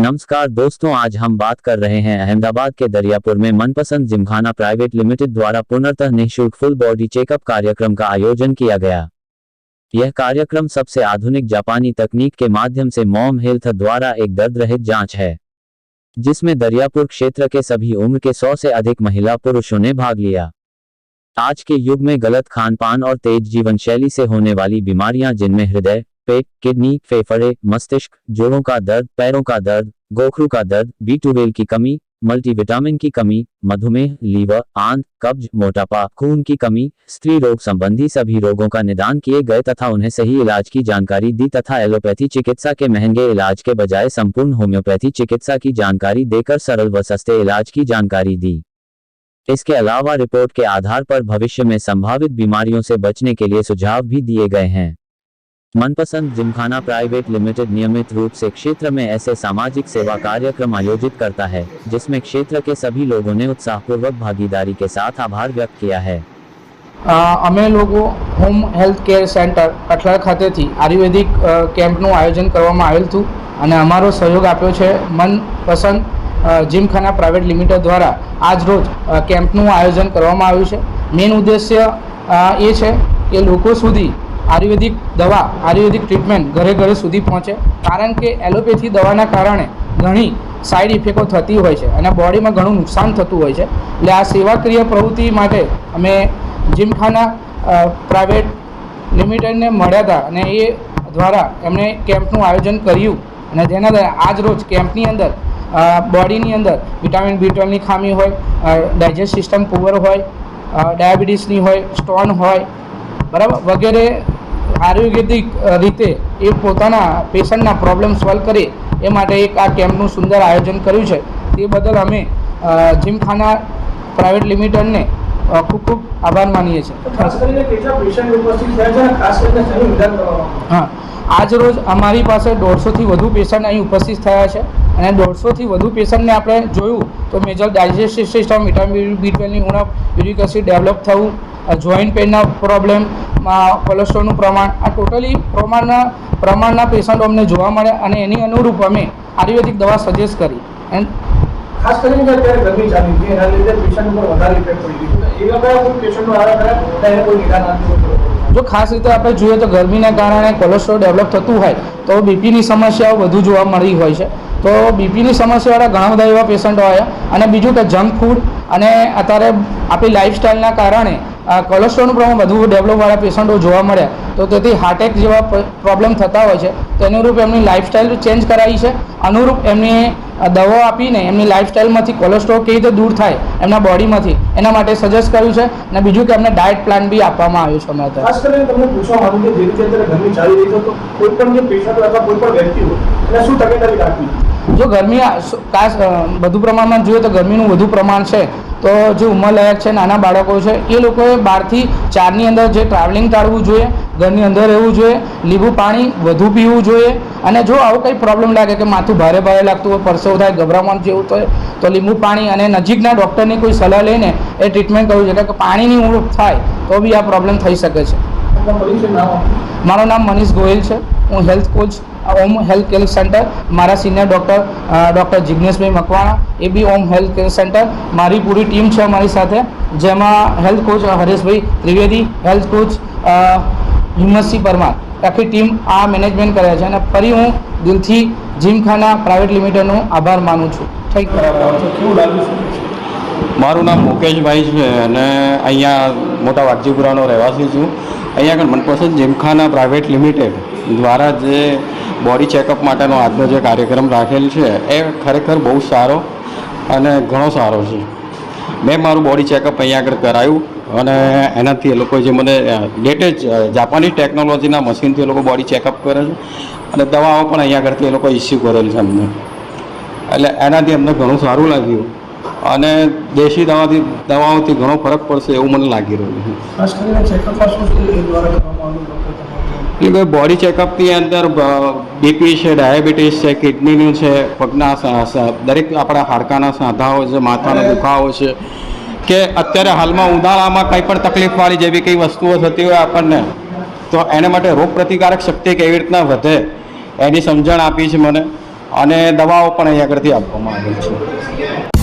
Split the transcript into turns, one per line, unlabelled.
नमस्कार दोस्तों, आज हम बात कर रहे हैं अहमदाबाद के दरियापुर में मनपसंद जिमखाना प्राइवेट लिमिटेड द्वारा पूर्णतः निःशुल्क फुल बॉडी चेकअप कार्यक्रम का आयोजन किया गया। यह कार्यक्रम सबसे आधुनिक जापानी तकनीक के माध्यम से मॉम हेल्थ द्वारा एक दर्द रहित जांच है, जिसमें दरियापुर क्षेत्र के सभी उम्र के 100 से अधिक महिला पुरुषों ने भाग लिया। आज के युग में गलत खान पान और तेज जीवन शैली से होने वाली बीमारियां, जिनमें हृदय, पेट, किडनी, फेफड़े, मस्तिष्क, जोड़ों का दर्द, पैरों का दर्द, गोखरू का दर्द, B12 की कमी, मल्टीविटामिन की कमी, मधुमेह, लीवर, आंत, कब्ज, मोटापा, खून की कमी, स्त्री रोग संबंधी सभी रोगों का निदान किए गए तथा उन्हें सही इलाज की जानकारी दी तथा एलोपैथी चिकित्सा के महंगे इलाज के बजाय संपूर्ण होम्योपैथी चिकित्सा की जानकारी देकर सरल व सस्ते इलाज की जानकारी दी। इसके अलावा रिपोर्ट के आधार पर भविष्य में संभावित बीमारियों से बचने के लिए सुझाव भी दिए गए हैं। मनपसंद जिमखाना प्राइवेट लिमिटेड नियमित रूप से क्षेत्र में ऐसे सामाजिक सेवा कार्यक्रम आयोजित करता है, जिसमें क्षेत्र के सभी लोगों ने उत्साहपूर्वक भागीदारी के साथ आभार व्यक्त किया है।
અમે લોકો home health care centre Kathlal ખાતેથી આયુર્વેદિક કેમ્પનું આયોજન કરવામાં આવેલ હતું અને અમારો સહયોગ આપ્યો છે મનપસંદ જીમખાના પ્રાઇવેટ લિમિટેડ દ્વારા આજ રોજ કેમ્પનું આયોજન કરવામાં આવ્યું છે। મેઇન ઉદ્દેશ્ય એ છે કે લોકો સુધી આયુર્વેદિક દવા, આયુર્વેદિક ટ્રીટમેન્ટ ઘરે ઘરે સુધી પહોંચે, કારણ કે એલોપેથી દવાના કારણે ઘણી સાઈડ ઇફેક્ટો થતી હોય છે અને બોડીમાં ઘણું નુકસાન થતું હોય છે। એટલે આ સેવાકીય પ્રવૃત્તિ માટે અમે જીમખાના પ્રાઇવેટ લિમિટેડને મળ્યા હતા અને એ દ્વારા એમણે કેમ્પનું આયોજન કર્યું અને જેના દ્વારા આજ રોજ કેમ્પની અંદર બોડીની અંદર વિટામિન B12ની ખામી હોય, ડાયજેસ્ટ સિસ્ટમ પુઅર હોય, ડાયાબિટીસની હોય, સ્ટોન હોય, બરાબર વગેરે આયુર્વેદિક રીતે એ પોતાના પેશન્ટના પ્રોબ્લેમ સોલ્વ કરે એ માટે એક આ કેમ્પનું સુંદર આયોજન કર્યું છે। તે બદલ અમે જીમખાના પ્રાઇવેટ લિમિટેડને ખૂબ ખૂબ આભાર માનીએ છીએ। હા, આજ રોજ અમારી પાસે 150થી વધુ પેશન્ટ અહીં ઉપસ્થિત થયા છે અને 150થી વધુ પેશન્ટને આપણે જોયું તો મેજર ડાયજેસ્ટિવ સિસ્ટમ, વિટામિન B12ની ઉણપ, યુરિક એસિડ ડેવલપ થવું, જોઈન્ટ પેનના પ્રોબ્લેમ, કોલેસ્ટ્રોલનું પ્રમાણ, આ ટોટલી પ્રમાણના પેશન્ટો અમને જોવા મળે અને એની અનુરૂપ અમે આયુર્વેદિક દવા સજેસ્ટ કરી। એન્ડ
ખાસ કરીને અત્યારે ગરમી ચાલી છે, એના લીધે પેશન્ટ ઉપર વધારે ઇફેક્ટ પડી ગઈ છે। એવા કયા કોઈ પેશન્ટો આવ્યા ખરા ત્યારે કોઈ નિદાન આપ્યું?
જો ખાસ રીતે આપણે જોઈએ તો ગરમીના કારણે કોલેસ્ટ્રોલ ડેવલપ થતું હોય તો બીપીની સમસ્યાઓ વધુ જોવા મળી હોય છે। તો બીપીની સમસ્યાવાળા ઘણા બધા એવા પેશન્ટો આવ્યા અને બીજું કે જંક ફૂડ અને અત્યારે આપણી લાઇફસ્ટાઇલના કારણે કોલેસ્ટ્રોલનું પ્રમાણ વધુ ડેવલપવાળા પેશન્ટો જોવા મળ્યા, તો તેથી હાર્ટ એટેક જેવા પ્રોબ્લેમ થતા હોય છે। તો અનુરૂપ એમની લાઇફસ્ટાઇલ ચેન્જ કરાવી છે, અનુરૂપ એમને દવાઓ આપીને એમની લાઇફસ્ટાઇલમાંથી કોલેસ્ટ્રોલ કેવી રીતે દૂર થાય એમના બોડીમાંથી એના માટે સજેસ્ટ કર્યું છે અને બીજું કે એમને ડાયટ પ્લાન બી આપવામાં આવ્યું છે। અમારે
ખાસ કરીને તમને પૂછવા માંગુ કે જે રીતે અત્યારે ગરમી ચાલી રહી છે, તો કોઈ પણ જે પેશન્ટ અથવા કોઈ પણ વ્યક્તિ હોય એને શું તકેદારી રાખવી?
જો ગરમી ખાસ વધુ પ્રમાણમાં જોઈએ તો ગરમીનું વધુ પ્રમાણ છે, તો જે ઉંમરલાયક છે, નાના બાળકો છે, એ લોકોએ 12થી 4ની અંદર જે ટ્રાવેલિંગ ટાળવું જોઈએ, ઘરની અંદર રહેવું જોઈએ, લીંબુ પાણી વધુ પીવું જોઈએ અને જો આવો કંઈ પ્રોબ્લેમ લાગે કે માથું ભારે ભારે લાગતું હોય, પરસેવો થાય, ગભરામણ જેવું થાય તો લીંબુ પાણી અને નજીકના ડૉક્ટરની કોઈ સલાહ લઈને એ ટ્રીટમેન્ટ કરવું જોઈએ, કે પાણીની ઉણપ થાય તો બી આ પ્રોબ્લેમ થઈ શકે છે। મારું નામ મનીષ ગોયલ છે, હું હેલ્થ કોચ ઓમ હેલ્થ કેર સેન્ટર, મારા સિનિયર ડૉક્ટર જિગ્નેશભાઈ મકવાણા, એ બી ઓમ હેલ્થ કેર સેન્ટર, મારી પૂરી ટીમ છે અમારી સાથે, જેમાં health coach Hareshbhai Trivedi, health coach Himmatsingh Parmar, આખી ટીમ આ મેનેજમેન્ટ કરે છે અને ફરી હું દિલથી જીમખાના પ્રાઇવેટ લિમિટેડનો આભાર માનું છું। Thank you.
મારું નામ મુકેશભાઈ છે અને અહીંયા મોટા વાઘજીપુરાનો રહેવાસી છું। અહીંયા આગળ મનપસંદ જીમખાના પ્રાઇવેટ લિમિટેડ દ્વારા જે બોડી ચેકઅપ માટેનો આજનો જે કાર્યક્રમ રાખેલ છે એ ખરેખર બહુ સારો અને ઘણો સારો છે। મેં મારું બોડી ચેકઅપ અહીંયા આગળ કરાયું અને એનાથી એ લોકો જે મને લેટેસ્ટ જાપાની ટેકનોલોજીના મશીનથી એ લોકો બોડી ચેકઅપ કરે છે અને દવાઓ પણ અહીંયા આગળથી એ લોકો ઇસ્યુ કરેલ છે અમને, એટલે એનાથી અમને ઘણું સારું લાગ્યું અને દેશી દવાઓથી ઘણો ફરક પડશે એવું મને લાગી રહ્યું છે।
ખાસ કરીને ચેકઅપમાં શું દ્વારા કરવામાં આવ્યું?
એટલે બોડી ચેકઅપની અંદર બીપી છે, ડાયાબિટીસ છે, કિડનીનું છે, પગના દરેક આપણા હાડકાના સાંધાઓ છે, માથાના દુખાવો છે, કે અત્યારે હાલમાં ઉનાળામાં કંઈ પણ તકલીફવાળી જેવી કંઈ વસ્તુઓ થતી હોય આપણને, તો એને માટે રોગ પ્રતિકારક શક્તિ કેવી રીતના વધે એની સમજણ આપી છે મને અને દવાઓ પણ અહીંયા આગળથી આપવામાં આવે છે.